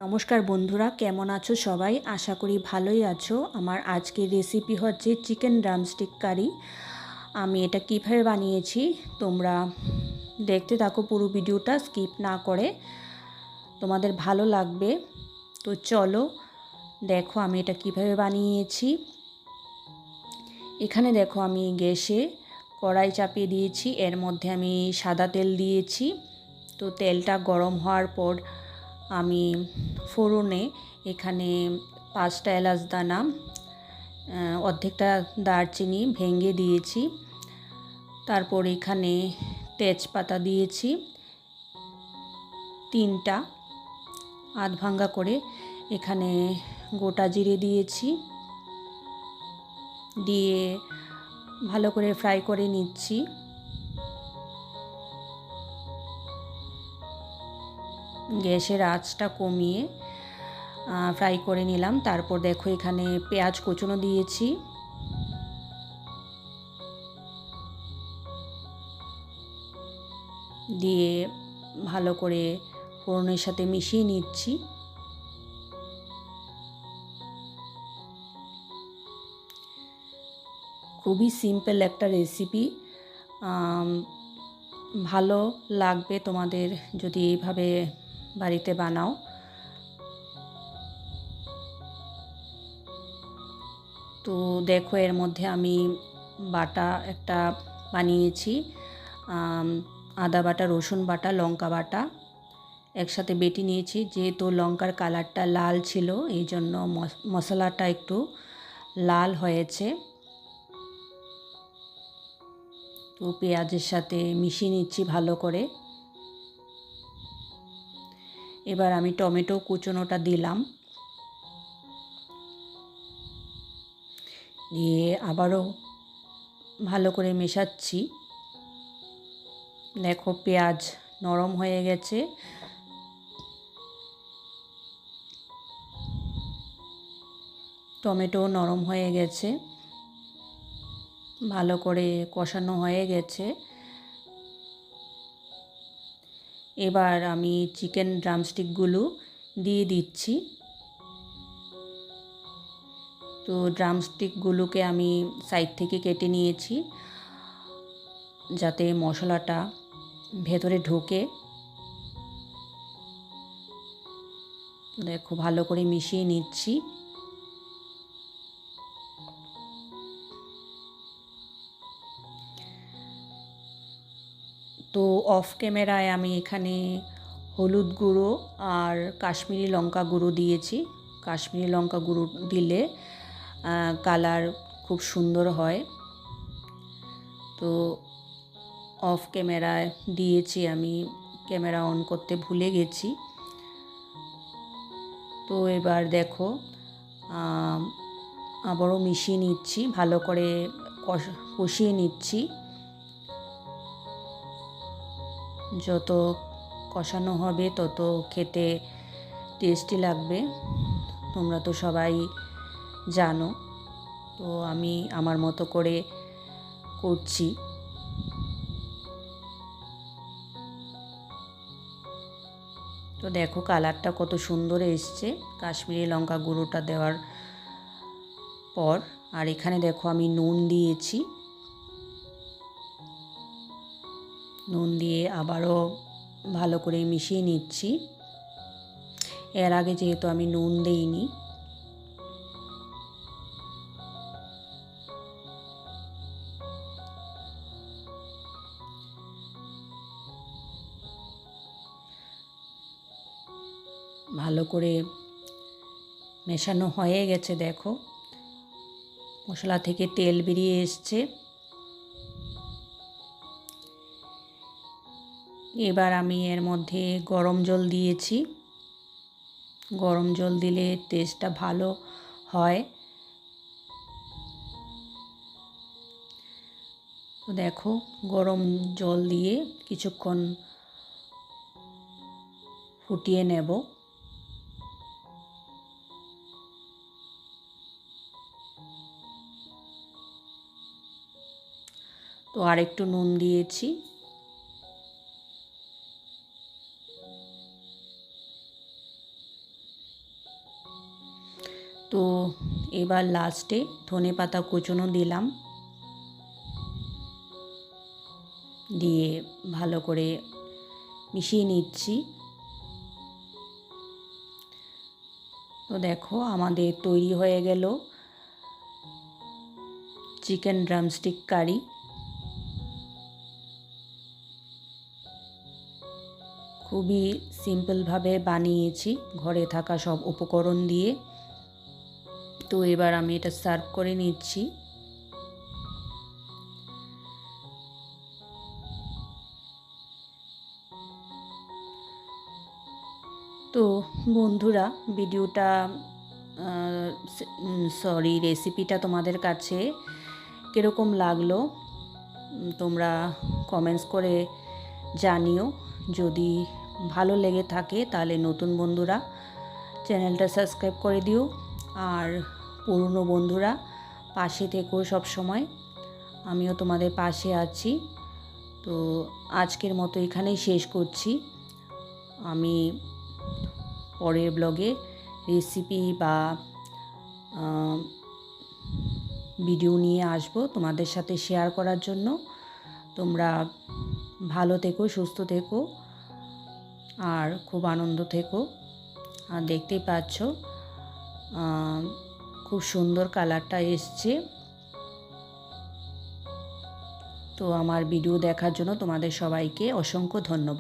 নমস্কার বন্ধুরা, কেমন আছো সবাই? আশা করি ভালোই আছো। আমার আজকের রেসিপি হচ্ছে চিকেন ড্রামস্টিক কারি। আমি এটা কীভাবে বানিয়েছি তোমরা দেখতে থাকো পুরো ভিডিওটা স্কিপ না করে, তোমাদের ভালো লাগবে। তো চলো দেখো আমি এটা কীভাবে বানিয়েছি। এখানে দেখো আমি গ্যাসে কড়াই চাপিয়ে দিয়েছি, এর মধ্যে আমি সাদা তেল দিয়েছি। তো তেলটা গরম হওয়ার পর আমি ফোড়নে এখানে 5টা এলাচ দানা, অর্ধেকটা দারচিনি ভেঙে দিয়েছি। তারপর এখানে তেজপাতা দিয়েছি 3টা আধ ভাঙ্গা করে। এখানে গোটা জিরে দিয়েছি, দিয়ে ভালো করে ফ্রাই করে নিচ্ছি। গ্যাসের আঁচটা কমিয়ে ফ্রাই করে নিলাম। তারপর দেখো এখানে পেঁয়াজ কুচনো দিয়েছি, দিয়ে ভালো করে ফোড়নের সাথে মিশিয়ে নিচ্ছি। খুবই সিম্পল একটা রেসিপি, ভালো লাগবে তোমাদের যদি এইভাবে বাড়িতে বানাও। তো দেখো এর মধ্যে আমি বাটা একটা বানিয়েছি, আদা বাটা, রসুন বাটা, লঙ্কা বাটা একসাথে বেটে নিয়েছি। যেহেতু লঙ্কার কালারটা লাল ছিল এই জন্য মশলাটা একটু লাল হয়েছে। তো পেঁয়াজের সাথে মিশিয়ে নিচ্ছি ভালো করে। এবার আমি টমেটো কুচনোটা দিলাম, দিয়ে আবারও ভালো করে মেশাচ্ছি। দেখো পেঁয়াজ নরম হয়ে গেছে। টমেটো নরম হয়ে গেছে, ভালো করে কষানো হয়ে গেছে। এবার আমি চিকেন ড্রামস্টিকগুলো দিয়ে দিচ্ছি। তো ড্রামস্টিকগুলোকে আমি সাইড থেকে কেটে নিয়েছি যাতে মশলাটা ভেতরে ঢোকে। দেখো ভালো করে মিশিয়ে নিচ্ছি। তো অফ ক্যামেরায় আমি এখানে হলুদ গুঁড়ো আর কাশ্মীরি লঙ্কা গুঁড়ো দিয়েছি। কাশ্মীরি লঙ্কা গুঁড়ো দিলে কালার খুব সুন্দর হয়। তো অফ ক্যামেরায় দিয়েছি, আমি ক্যামেরা অন করতে ভুলে গেছি। তো এবার দেখো আবারও মিশিয়ে নিচ্ছি, ভালো করে কষিয়ে নিচ্ছি। যত কষানো হবে তত খেতে টেস্টি লাগবে, তোমরা তো সবাই জানো। তো আমি আমার মতো করে করছি। তো দেখো কালারটা কত সুন্দর এসছে কাশ্মীরি লঙ্কা গুঁড়োটা দেওয়ার পর। আর এখানে দেখো আমি নুন দিয়েছি, নুন দিয়ে আবারও ভালো করে মিশিয়ে নিচ্ছি। এর আগে যেহেতু আমি নুন দেইনি। ভালো করে মেশানো হয়ে গেছে, দেখো মশলা থেকে তেল বেরিয়ে এসছে। এবার আমি এর মধ্যে গরম জল দিয়েছি। গরম জল দিলে টেস্টটা ভালো হয়। তো দেখো গরম জল দিয়ে কিছুক্ষণ ফুটিয়ে নেব। তো আরেকটু নুন দিয়েছি। তো এবার লাস্টে ধনেপাতা কুচনো দিলাম, দিয়ে ভালো করে মিশিয়ে নিচ্ছি। তো দেখো আমাদের তৈরি হয়ে গেল চিকেন ড্রামস্টিক কারি। খুবই সিম্পলভাবে বানিয়েছি ঘরে থাকা সব উপকরণ দিয়ে। তো এবার আমি এটা সার্ভ করে নিচ্ছি। তো বন্ধুরা, ভিডিওটা রেসিপিটা তোমাদের কাছে কীরকম লাগলো তোমরা কমেন্টস করে জানিও। যদি ভালো লেগে থাকে তাহলে নতুন বন্ধুরা চ্যানেলটা সাবস্ক্রাইব করে দিও, আর পুরনো বন্ধুরা পাশে থেকো সব সময়। আমিও তোমাদের পাশে আছি। তো আজকের মতো এখানেই শেষ করছি। আমি পরের ব্লগে রেসিপি বা ভিডিও নিয়ে আসব তোমাদের সাথে শেয়ার করার জন্য। তোমরা ভালো থেকো, সুস্থ থেকো, আর খুব আনন্দ থেকো। আর দেখতেই পাচ্ছ খুব সুন্দর কালারটা এসছে। তো আমার ভিডিও দেখার জন্য তোমাদের সবাইকে অসংখ্য ধন্যবাদ।